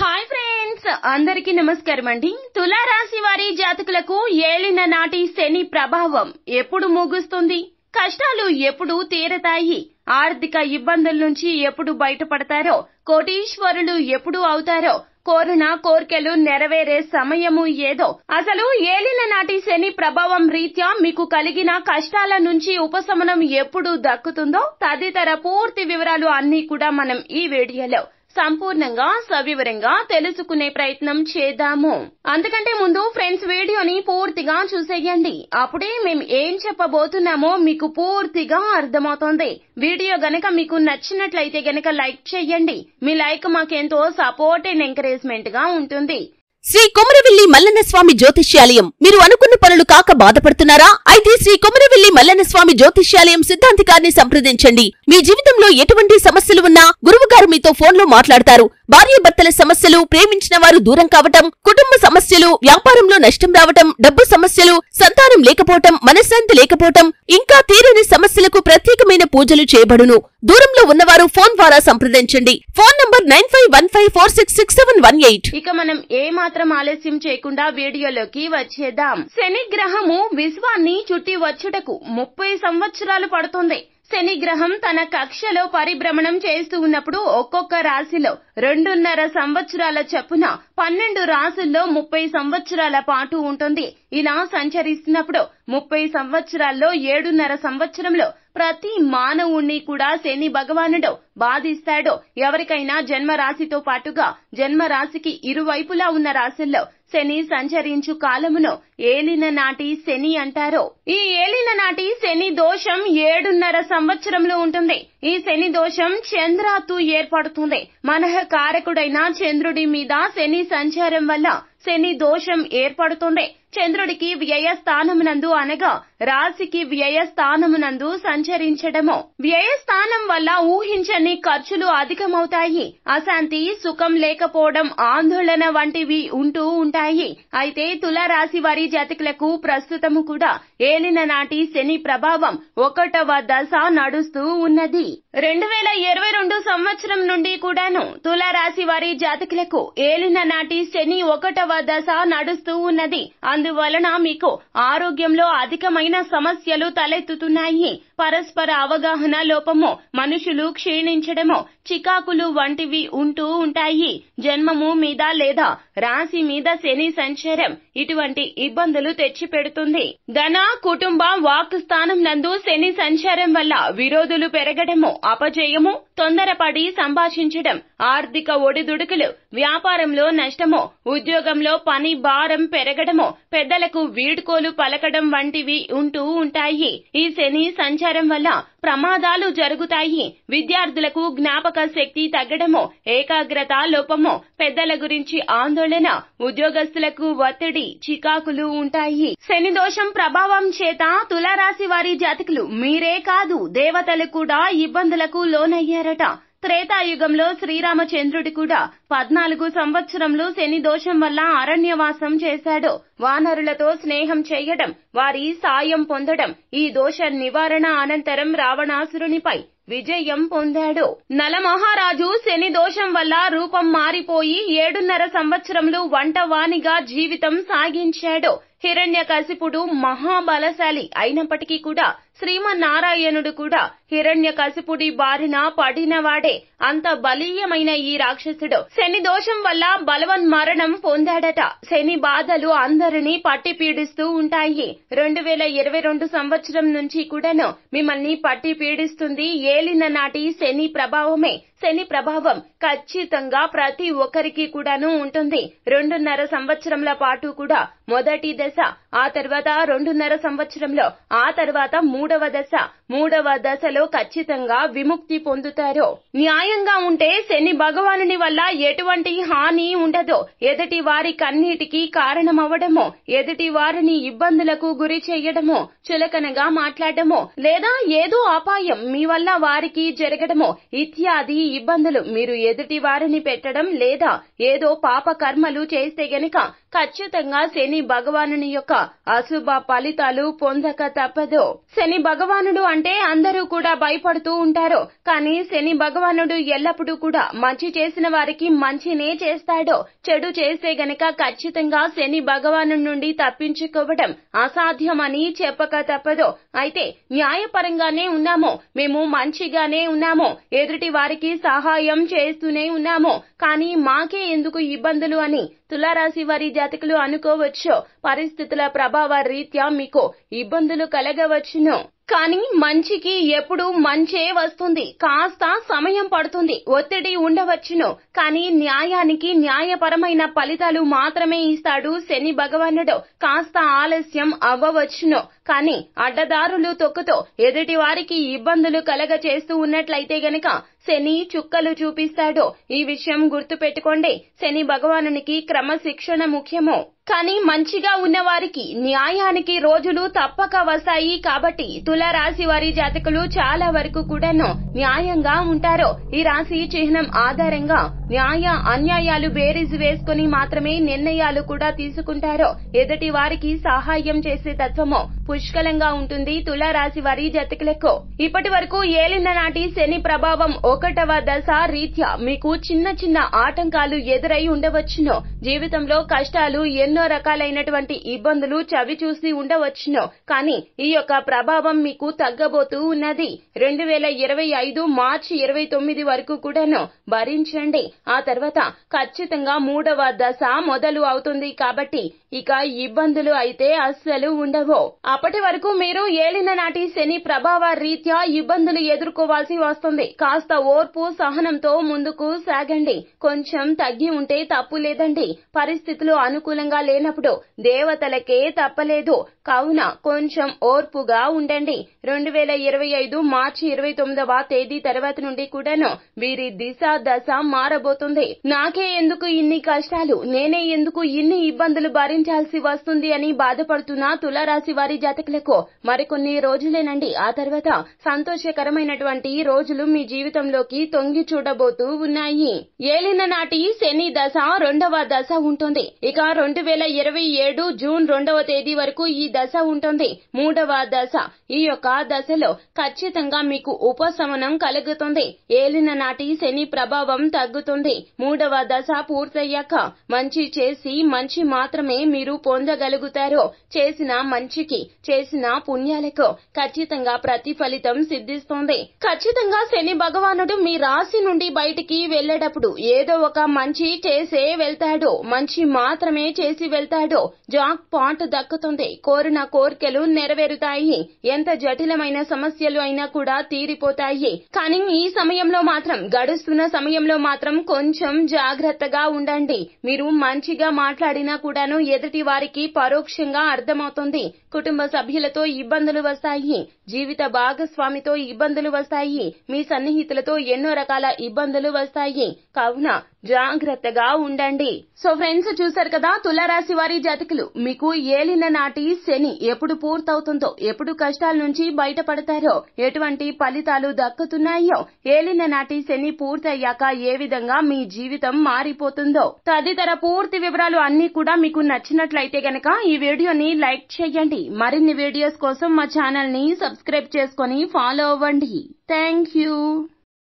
Hi friends, అందరికీ నమస్కారం అండి. తులారాశి వారి జాతకులకు ఏలిన నాటి శని ప్రభావం ఎప్పుడు ముగుస్తుంది? కష్టాలు ఎప్పుడు తీరతాయి? ఆర్థిక ఇబ్బందుల నుంచి ఎప్పుడు బయటపడతారో, కోటీశ్వరులు ఎప్పుడు అవుతారో, కోరిన కోర్కెలు నెరవేరే సమయము ఏదో, అసలు ఏలిన నాటి శని ప్రభావం రీత్యా మీకు కలిగిన కష్టాల నుంచి ఉపశమనం ఎప్పుడు దక్కుతుందో తదితర పూర్తి వివరాలు అన్ని కూడా మనం ఈ వీడియోలో సంపూర్ణంగా సవివరంగా తెలుసుకునే ప్రయత్నం చేద్దాము. అంతకంటే ముందు ఫ్రెండ్స్, వీడియోని పూర్తిగా చూసేయండి. అప్పుడే మేము ఏం చెప్పబోతున్నామో మీకు పూర్తిగా అర్థమవుతుంది. వీడియో గనక మీకు నచ్చినట్లయితే గనక లైక్ చేయండి. మీ లైక్ మాకెంతో సపోర్ట్ అండ్ ఎంకరేజ్మెంట్ గా ఉంటుంది. శ్రీ కొమరవెల్లి మల్లన్న స్వామి జ్యోతిష్యాలయం. మీరు అనుకున్న పనులు కాక బాధపడుతున్నారా? అయితే శ్రీ కొమరవెల్లి మల్లన్న స్వామి జ్యోతిష్యాలయం సిద్ధాంతి గారిని సంప్రదించండి. మీ జీవితంలో ఎటువంటి సమస్యలు ఉన్నా గురువు గారు మీతో ఫోన్లో మాట్లాడతారు. భార్యాభర్తల సమస్యలు, ప్రేమించిన వారు దూరం కావటం, కుటుంబ సమస్యలు, వ్యాపారంలో నష్టం రావటం, డబ్బు సమస్యలు, సంతానం లేకపోవటం, మనశ్శాంతి లేకపోవటం, ఇంకా తీరని సమస్యలకు ప్రత్యేకమైన పూజలు చేయబడును. దూరంలో ఉన్నవారు ఫోన్ ద్వారా సంప్రదించండి. Phone number 9515466718. ఇక మనం ఏమాత్రం ఆలస్యం చేయకుండా వీడియోలోకి వచ్చేద్దాం. శని గ్రహము విశ్వాన్ని చుట్టి వచ్చుటకు 30 సంవత్సరాలు పడుతుంది. శని గ్రహం తన కక్షలో పరిభ్రమణం చేస్తూ ఉన్నప్పుడు ఒక్కొక్క రాశిలో 2.5 సంవత్సరాల చొప్పున 12 రాశుల్లో 30 సంవత్సరాల పాటు ఉంటుంది. ఇలా సంచరిస్తున్నప్పుడు 30 సంవత్సరాల్లో 7.5 సంవత్సరంలో ప్రతి మానవుణ్ణి కూడా శని భగవానుడు బాధిస్తాడు. ఎవరికైనా జన్మరాశితో పాటుగా జన్మరాశికి ఇరువైపులా ఉన్న రాశుల్లో శని సంచరించు కాలమును ఏలిన నాటి శని అంటారు. ఈ ఏలిన నాటి శని దోషం 7.5 సంవత్సరంలో ఉంటుంది. ఈ శని దోషం చంద్రాత్తు ఏర్పడుతుంది. మనః కారకుడైన చంద్రుడి మీద శని సంచారం వల్ల శని దోషం ఏర్పడుతుంది. చంద్రుడికి వ్యయ స్థానమునందు అనగా రాశికి వ్యయ స్థానమునందు సంచరించడము. వ్యయ స్థానం వల్ల ఊహించని ఖర్చులు అధికమవుతాయి. అశాంతి, సుఖం లేకపోవడం, ఆందోళన వంటివి ఉంటూ ఉంటాయి. అయితే తులారాశి వారి జాతకులకు ప్రస్తుతము కూడా ఏలిన నాటి శని ప్రభావం 1వ దశ నడుస్తూ ఉన్నది. 2022 సంవత్సరం నుండి కూడాను తులారాశి వారి జాతకులకు ఏలిన నాటి శని 1వ దశ నడుస్తూ ఉన్నది. అందువలన మీకు ఆరోగ్యంలో అధికమైన సమస్యలు తలెత్తుతున్నాయి. పరస్పర అవగాహన లోపము, మనుషులు క్షీణించడము, చికాకులు వంటివి ఉంటూ ఉంటాయి. జన్మము మీద లేదా రాశి మీద శని సంచారం ఇటువంటి ఇబ్బందులు తెచ్చిపెడుతుంది. ధన, కుటుంబ, వాక్ స్థానం నందు శని సంచారం వల్ల విరోధులు పెరగడము, అపజయము, తొందరపడి సంభాషించడం, ఆర్థిక ఒడిదుడుకులు, వ్యాపారంలో నష్టము, ఉద్యోగంలో పని భారం పెరగడము, పెద్దలకు వీడ్కోలు పలకడం వంటివి ఉంటూ ఉంటాయి. ఈ శని సంచారం వల్ల ప్రమాదాలు జరుగుతాయి. విద్యార్థులకు జ్ఞాపక శక్తి తగ్గడము, ఏకాగ్రత లోపము, పెద్దల గురించి ఆందోళన, ఉద్యోగస్తులకు ఒత్తిడి, చికాకులు ఉంటాయి. శని దోషం ప్రభావం చేత తులారాశి వారి జాతకులు మీరే కాదు దేవతలు కూడా ఇబ్బందులకు లోనయ్యారట. త్రేతాయుగంలో శ్రీరామచంద్రుడి కూడా 14 సంవత్సరంలో శని దోషం వల్ల అరణ్యవాసం చేశాడు. వానరులతో స్నేహం చేయడం, వారి సాయం పొందడం, ఈ దోష నివారణ అనంతరం రావణాసురునిపై విజయం పొందాడు. నలమహారాజు శని దోషం వల్ల రూపం మారిపోయి 7.5 సంవత్సరంలో వంటవానిగా జీవితం సాగించాడు. హిరణ్యకశిపుడు మహాబలశాలి అయినప్పటికీ కూడా శ్రీమన్నారాయణుడు కూడా హిరణ్యకశిపుడి బారిన పడినవాడే. అంత బలీయమైన ఈ రాక్షసుడు శని దోషం వల్ల బలవన్మరణం పొందాడట. శని బాధలు అందరినీ పట్టి పీడిస్తూ ఉంటాయి. 2022 సంవత్సరం నుంచి కూడాను మిమ్మల్ని పట్టి పీడిస్తుంది ఏలిన నాటి శని ప్రభావమే. శని ప్రభావం ఖచ్చితంగా ప్రతి ఒక్కరికి కూడాను ఉంటుంది. 2.5 సంవత్సరంల పాటు కూడా మొదటి దశ, ఆ తర్వాత 2.5 సంవత్సరంలో, ఆ తర్వాత 3వ దశ. 3వ దశలో ఖచ్చితంగా విముక్తి పొందుతారు. న్యాయంగా ఉంటే శని భగవానుని వల్ల ఎటువంటి హాని ఉండదు. ఎదుటి వారి కన్నీటికి కారణమవ్వడమో, ఎదుటి వారిని ఇబ్బందులకు గురి చేయడమో, చులకనగా మాట్లాడడమో, లేదా ఏదో అపాయం మీ వల్ల వారికి జరగడమో ఇత్యాది ఇబ్బందులు మీరు ఎదుటి వారిని పెట్టడం, లేదా ఏదో పాప కర్మలు చేస్తే గనక ఖచ్చితంగా శని భగవానుని యొక్క అశుభ ఫలితాలు పొందక తప్పదు. శని భగవానుడు అంటే అందరూ కూడా భయపడుతూ ఉంటారు. కానీ శని భగవానుడు ఎల్లప్పుడూ కూడా మంచి చేసిన వారికి మంచినే చేస్తాడు. చెడు చేస్తే గనక ఖచ్చితంగా శని భగవాను నుండి తప్పించుకోవడం అసాధ్యమని చెప్పక తప్పదు. అయితే న్యాయపరంగానే ఉన్నాము, మేము మంచిగానే ఉన్నాము, ఎదుటి వారికి సహాయం చేస్తూనే ఉన్నాము, కానీ మాకే ఎందుకు ఇబ్బందులు అని తులారాశి వారి జాతకులు అనుకోవచ్చు. పరిస్థితుల ప్రభావ రీత్యా మీకు ఇబ్బందులు కలగవచ్చును. కానీ మంచికి ఎప్పుడు మంచే వస్తుంది. కాస్త సమయం పడుతుంది, ఒత్తిడి ఉండవచ్చును. కానీ న్యాయానికి న్యాయపరమైన ఫలితాలు మాత్రమే ఇస్తాడు శని భగవానుడు. కాస్త ఆలస్యం అవ్వవచ్చును, కానీ అడ్డదారులు తొక్కుతో ఎదుటి వారికి ఇబ్బందులు కలగ చేస్తూ ఉన్నట్లయితే గనక శని చుక్కలు చూపిస్తాడు. ఈ విషయం గుర్తు పెట్టుకోండి. శని భగవానునికి క్రమశిక్షణ ముఖ్యము. కానీ మంచిగా ఉన్న వారికి న్యాయానికి రోజులు తప్పక వస్తాయి. కాబట్టి తులారాశి వారి జాతకులు చాలా వరకు కూడాను న్యాయంగా ఉంటారు. ఈ రాశి చిహ్నం ఆధారంగా న్యాయ అన్యాయాలు బేరీజు వేసుకుని మాత్రమే నిర్ణయాలు కూడా తీసుకుంటారు. ఎదుటి వారికి సహాయం చేసే తత్వము పుష్కలంగా ఉంటుంది తులారాశి వారి జాతకులకు. ఇప్పటి వరకు ఏలిన నాటి శని ప్రభావం 1వ దశ రీత్యా మీకు చిన్న చిన్న ఆటంకాలు ఎదురై ఉండవచ్చును. జీవితంలో కష్టాలు, ఎన్నో రకాలైనటువంటి ఇబ్బందులు చవి చూసి ఉండవచ్చును. కానీ ఈ యొక్క ప్రభావం మీకు తగ్గబోతూ ఉన్నది. 2025 మార్చి 29 వరకు కూడాను భరించండి. ఆ తర్వాత ఖచ్చితంగా 3వ దశ మొదలు అవుతుంది. కాబట్టి ఇక ఇబ్బందులు అయితే అస్సలు ఉండవు. అప్పటి వరకు మీరు ఏలిన నాటి శని ప్రభావ రీత్యా ఇబ్బందులు ఎదుర్కోవాల్సి వస్తుంది. కాస్త ఓర్పు సహనంతో ముందుకు సాగండి. కొంచెం తగ్గి ఉంటే తప్పు లేదండి. పరిస్థితులు అనుకూలంగా లేనప్పుడు దేవతలకే తప్పలేదు. కావున కొంచెం ఓర్పుగా ఉండండి. 2025 మార్చి 29వ తేదీ తర్వాత నుండి కూడాను వీరి దిశ దశ మారబోతుంది. నాకే ఎందుకు ఇన్ని కష్టాలు, నేనే ఎందుకు ఇన్ని ఇబ్బందులు భరించాల్సి వస్తుంది అని బాధపడుతున్న తులారాశి వారి జాతకులకు మరికొన్ని రోజులేనండి. ఆ తర్వాత సంతోషకరమైనటువంటి రోజులు మీ జీవితంలోకి తొంగి చూడబోతూ ఉన్నాయి. ఏలిన నాటి శని దశ 2వ దశ ఉంటుంది. ఇక 2027 జూన్ 2వ తేదీ వరకు ఈ దశ ఉంటుంది. 3వ దశ. ఈ యొక్క దశలో ఖచ్చితంగా మీకు ఉపశమనం కలుగుతుంది. ఏలిన నాటి శని ప్రభావం తగ్గుతుంది. 3వ దశ పూర్తయ్యాక మంచి చేసి మంచి మాత్రమే మీరు పొందగలుగుతారు. చేసిన మంచికి, చేసిన పుణ్యాలకు ఖచ్చితంగా ప్రతిఫలితం సిద్ధిస్తుంది. ఖచ్చితంగా శని భగవానుడు మీ రాశి నుండి బయటికి వెళ్లేటప్పుడు ఏదో ఒక మంచి చేసే వెళ్తాడు. మంచి మాత్రమే చేసి వెళ్తాడు. జాక్ పాట్ దక్కుతుంది. కోరిన కోరికలు నెరవేరుతాయి. ఎంత జటిలమైన సమస్యలు అయినా కూడా తీరిపోతాయి. కానీ ఈ సమయంలో మాత్రం, గడుస్తున్న సమయంలో మాత్రం కొంచెం జాగ్రత్తగా ఉండండి. మీరు మంచిగా మాట్లాడినా కూడాను ఎదుటి వారికి పరోక్షంగా అర్థమవుతుంది. కుటుంబ సభ్యులతో ఇబ్బందులు వస్తాయి. జీవిత భాగస్వామితో ఇబ్బందులు వస్తాయి. మీ సన్నిహితులతో ఎన్నో రకాల ఇబ్బందులు వస్తాయి. కావున జాగ్రత్తగా ఉండండి. సో ఫ్రెండ్స్, చూశారు కదా తులారాశి వారి జాతకులు మీకు ఏలిన నాటి శని ఎప్పుడు పూర్తవుతుందో, ఎప్పుడు కష్టాల నుంచి బయటపడతారో, ఎటువంటి ఫలితాలు దక్కుతున్నాయో, ఏలిన నాటి శని పూర్తయ్యాక ఏ విధంగా మీ జీవితం మారిపోతుందో తదితర పూర్తి వివరాలు అన్ని కూడా మీకు నచ్చినట్లయితే గనక ఈ వీడియోని లైక్ చేయండి. మరిన్ని వీడియోస్ కోసం మా ఛానల్ ని సబ్స్క్రైబ్ చేసుకొని ఫాలో అవ్వండి. Thank you.